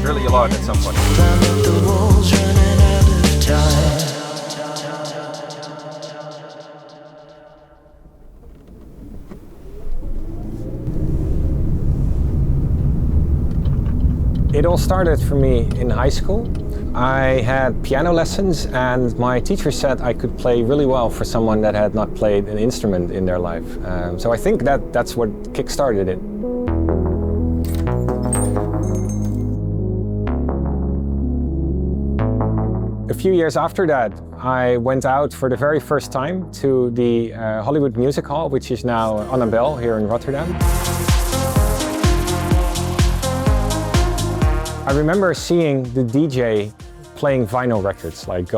really a lot at some point. It all started for me in high school. I had piano lessons and my teacher said I could play really well for someone that had not played an instrument in their life. So I think that's what kick-started it. A few years after that, I went out for the very first time to the Hollywood Music Hall, which is now Annabelle here in Rotterdam. I remember seeing the DJ playing vinyl records, like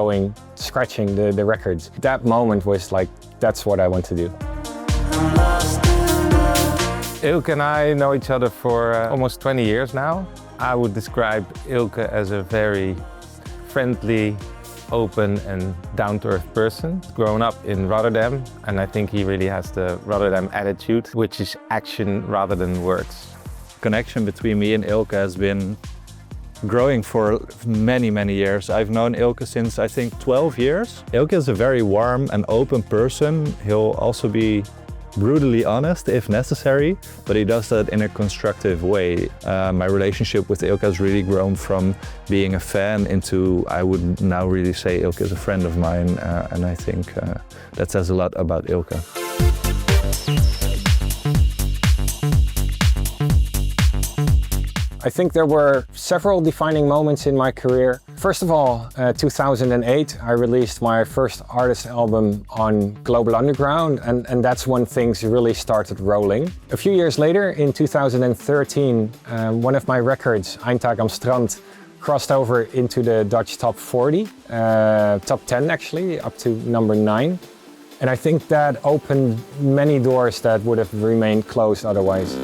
scratching the records. That moment was like, that's what I want to do. Eelke and I know each other for almost 20 years now. I would describe Eelke as a very friendly, open and down-to-earth person. Grown up in Rotterdam, and I think he really has the Rotterdam attitude, which is action rather than words. Connection between me and Eelke has been growing for many, many years. I've known Eelke since I think 12 years. Eelke is a very warm and open person. He'll also be brutally honest if necessary, but he does that in a constructive way. My relationship with Eelke has really grown from being a fan into, I would now really say Eelke is a friend of mine, and I think that says a lot about Eelke. I think there were several defining moments in my career. First of all, 2008, I released my first artist album on Global Underground, and that's when things really started rolling. A few years later, in 2013, one of my records, Eindtag am Strand, crossed over into the Dutch top 40, top 10 actually, up to number 9. And I think that opened many doors that would have remained closed otherwise.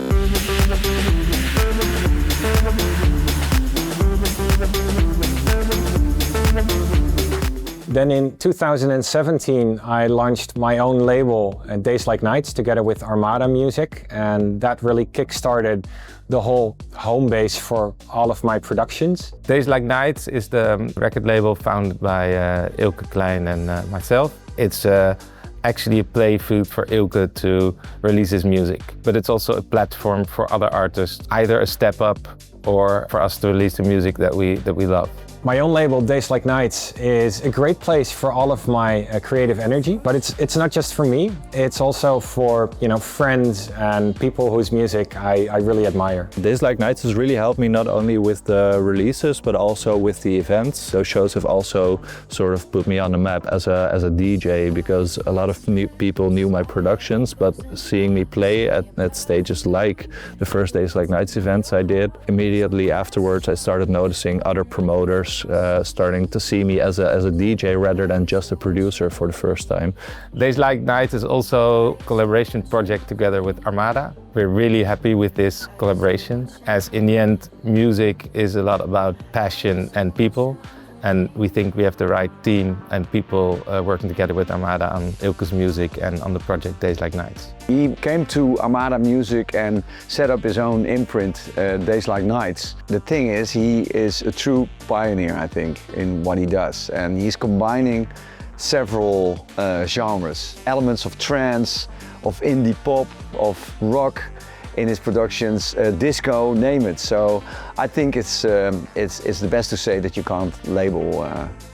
Then in 2017, I launched my own label, Days Like Nights, together with Armada Music, and that really kick-started the whole home base for all of my productions. Days Like Nights is the record label founded by Eelke Kleijn and myself. It's actually a play food for Eelke to release his music, but it's also a platform for other artists, either a step up or for us to release the music that we love. My own label, Days Like Nights, is a great place for all of my creative energy, but it's not just for me. It's also for friends and people whose music I really admire. Days Like Nights has really helped me not only with the releases, but also with the events. Those shows have also sort of put me on the map as a DJ, because a lot of new people knew my productions, but seeing me play at stages like the first Days Like Nights events I did, immediately afterwards I started noticing other promoters starting to see me as a DJ rather than just a producer for the first time. Days Like Nights is also a collaboration project together with Armada. We're really happy with this collaboration, as in the end music is a lot about passion and people, and we think we have the right team and people working together with Armada on Eelke's music and on the project Days Like Nights. He came to Armada Music and set up his own imprint, Days Like Nights. The thing is, he is a true pioneer, I think, in what he does. And he's combining several genres, elements of trance, of indie pop, of rock in his productions, disco, name it. So I think it's the best to say that you can't label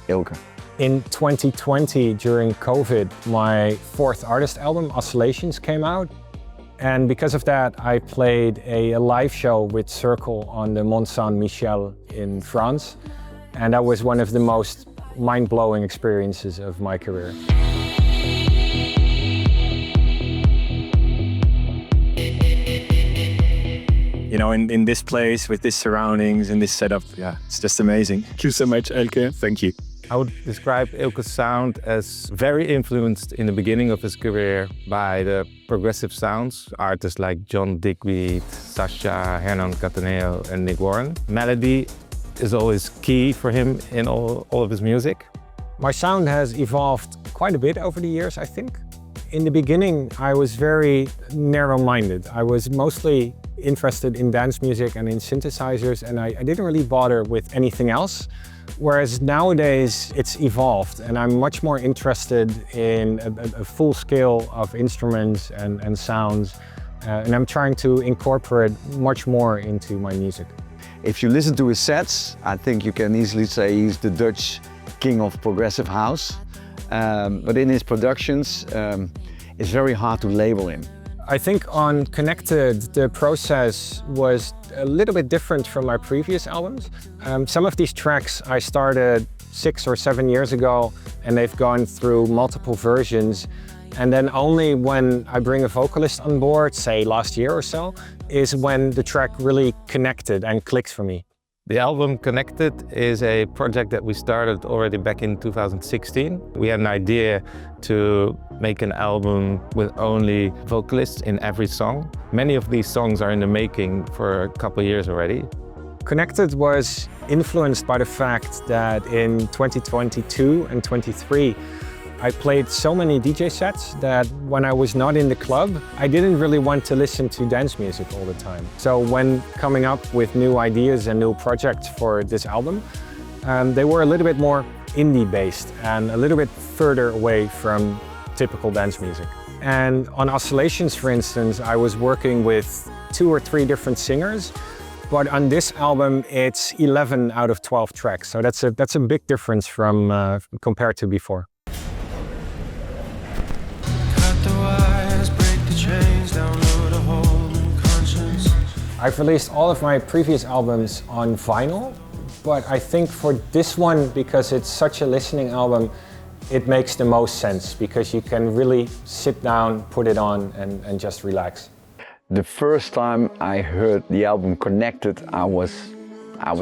Eelke. In 2020, during COVID, my fourth artist album, Oscillations, came out. And because of that, I played a live show with Circle on the Mont Saint-Michel in France. And that was one of the most mind-blowing experiences of my career. In this place, with these surroundings and this setup, yeah, it's just amazing. Thank you so much, Eelke. Thank you. I would describe Eelke's sound as very influenced in the beginning of his career by the progressive sounds, artists like John Digweed, Sasha, Hernán Cattáneo and Nick Warren. Melody is always key for him in all of his music. My sound has evolved quite a bit over the years, I think. In the beginning, I was very narrow-minded. I was mostly interested in dance music and in synthesizers, and I didn't really bother with anything else. Whereas nowadays it's evolved and I'm much more interested in a full scale of instruments and sounds, and I'm trying to incorporate much more into my music. If you listen to his sets, I think you can easily say he's the Dutch king of progressive house. But in his productions, it's very hard to label him. I think on Connected, the process was a little bit different from my previous albums. Some of these tracks I started 6 or 7 years ago, and they've gone through multiple versions. And then only when I bring a vocalist on board, say last year or so, is when the track really connected and clicked for me. The album Connected is a project that we started already back in 2016. We had an idea to make an album with only vocalists in every song. Many of these songs are in the making for a couple of years already. Connected was influenced by the fact that in 2022 and 23, I played so many DJ sets that when I was not in the club, I didn't really want to listen to dance music all the time. So when coming up with new ideas and new projects for this album, they were a little bit more indie-based and a little bit further away from typical dance music. And on Oscillations, for instance, I was working with 2 or 3 different singers, but on this album, it's 11 out of 12 tracks. So that's a big difference from compared to before. I've released all of my previous albums on vinyl, but I think for this one, because it's such a listening album, it makes the most sense because you can really sit down, put it on and just relax. The first time I heard the album Connected, I was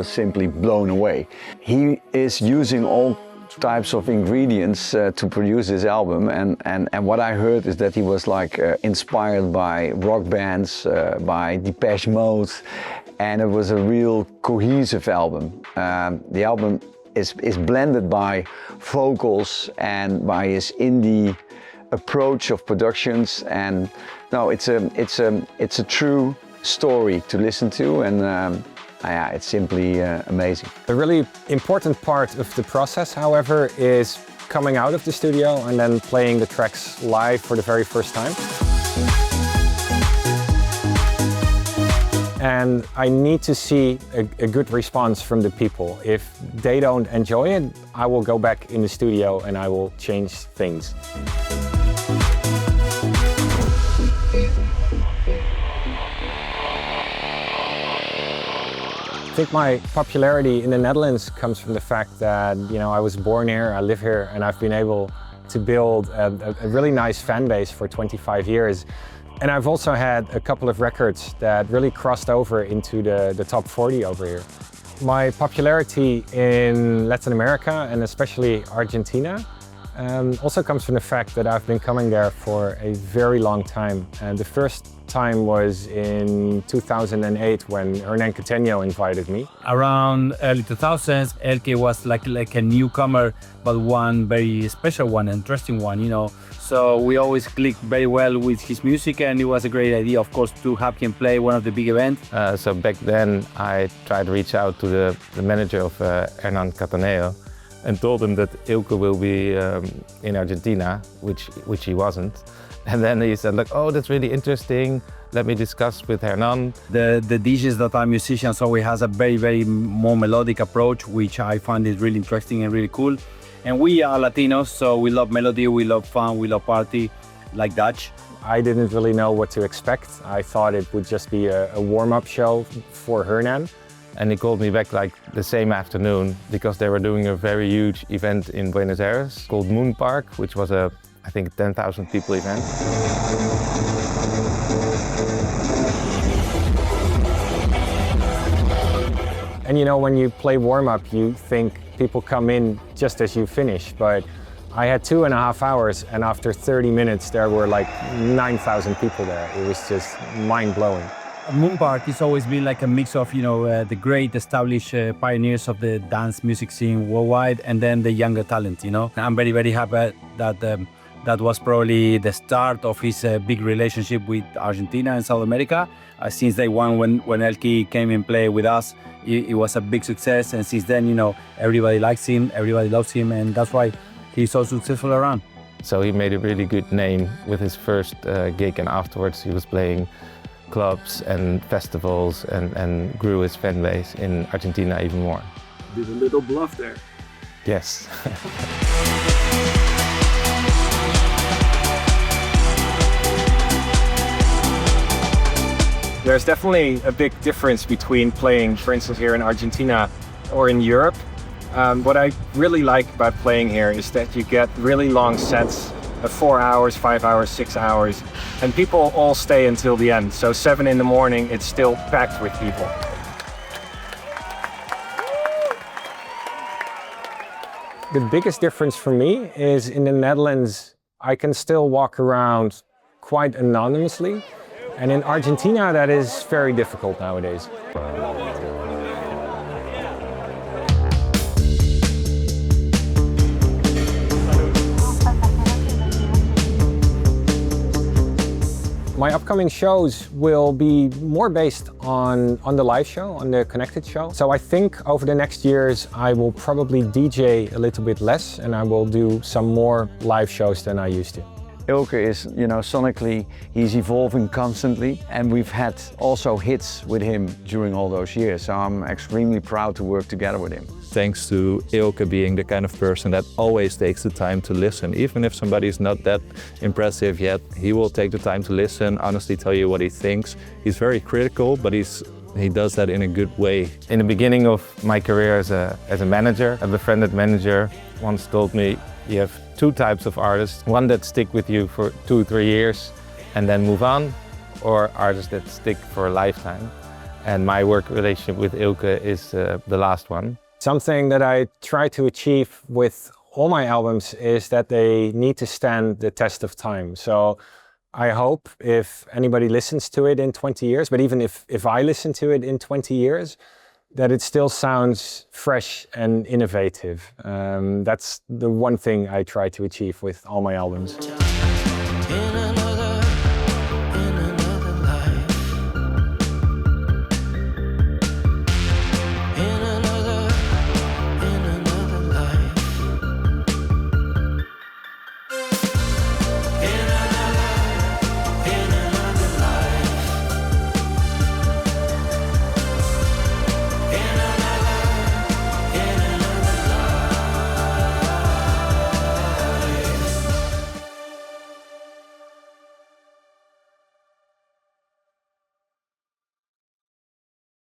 simply blown away. He is using all types of ingredients to produce this album, and what I heard is that he was like inspired by rock bands, by Depeche Mode, and it was a real cohesive album. The album is blended by vocals and by his indie approach of productions, and no, it's a true story to listen to, and yeah, it's simply amazing. The really important part of the process, however, is coming out of the studio and then playing the tracks live for the very first time. And I need to see a good response from the people. If they don't enjoy it, I will go back in the studio and I will change things. I think my popularity in the Netherlands comes from the fact that, you know, I was born here, I live here, and I've been able to build a really nice fan base for 25 years. And I've also had a couple of records that really crossed over into the top 40 over here. My popularity in Latin America and especially Argentina also comes from the fact that I've been coming there for a very long time. And the first time was in 2008 when Hernán Cattáneo invited me. Around early 2000s, Eelke was like a newcomer, but one very special one, interesting one, you know. So we always clicked very well with his music, and it was a great idea, of course, to have him play one of the big events. So back then I tried to reach out to the manager of Hernán Cattáneo and told him that Eelke will be in Argentina, which he wasn't. And then he said, like, oh, that's really interesting. Let me discuss with Hernán. The DJs that are musicians always has a very, very more melodic approach, which I find is really interesting and really cool. And we are Latinos, so we love melody, we love fun, we love party, like Dutch. I didn't really know what to expect. I thought it would just be a warm-up show for Hernán. And he called me back like the same afternoon because they were doing a very huge event in Buenos Aires called Moon Park, which was I think 10,000 people event. And you know, when you play warm-up, you think people come in just as you finish, but I had 2.5 hours, and after 30 minutes there were like 9,000 people there. It was just mind-blowing. Moon Park has always been like a mix of, you know, the great established pioneers of the dance music scene worldwide, and then the younger talent, you know. I'm very, very happy that That was probably the start of his big relationship with Argentina and South America. Since day one, when Eelke came and played with us, it was a big success. And since then, you know, everybody likes him, everybody loves him, and that's why he's so successful around. So he made a really good name with his first gig, and afterwards he was playing clubs and festivals and grew his fan base in Argentina even more. Did a little bluff there. Yes. There's definitely a big difference between playing, for instance, here in Argentina or in Europe. What I really like about playing here is that you get really long sets of 4 hours, 5 hours, 6 hours, and people all stay until the end. So 7 in the morning, it's still packed with people. The biggest difference for me is in the Netherlands, I can still walk around quite anonymously. And in Argentina, that is very difficult nowadays. My upcoming shows will be more based on the live show, on the Connected show. So I think over the next years, I will probably DJ a little bit less, and I will do some more live shows than I used to. Eelke is, you know, sonically, he's evolving constantly, and we've had also hits with him during all those years, so I'm extremely proud to work together with him. Thanks to Eelke being the kind of person that always takes the time to listen. Even if somebody is not that impressive yet, he will take the time to listen, honestly tell you what he thinks. He's very critical, but he does that in a good way. In the beginning of my career as a manager, a befriended manager once told me, you have 2 types of artists. One that stick with you for 2-3 years and then move on, or artists that stick for a lifetime. And my work relationship with Eelke is the last one. Something that I try to achieve with all my albums is that they need to stand the test of time. So I hope if anybody listens to it in 20 years, but even if I listen to it in 20 years, that it still sounds fresh and innovative. That's the one thing I try to achieve with all my albums.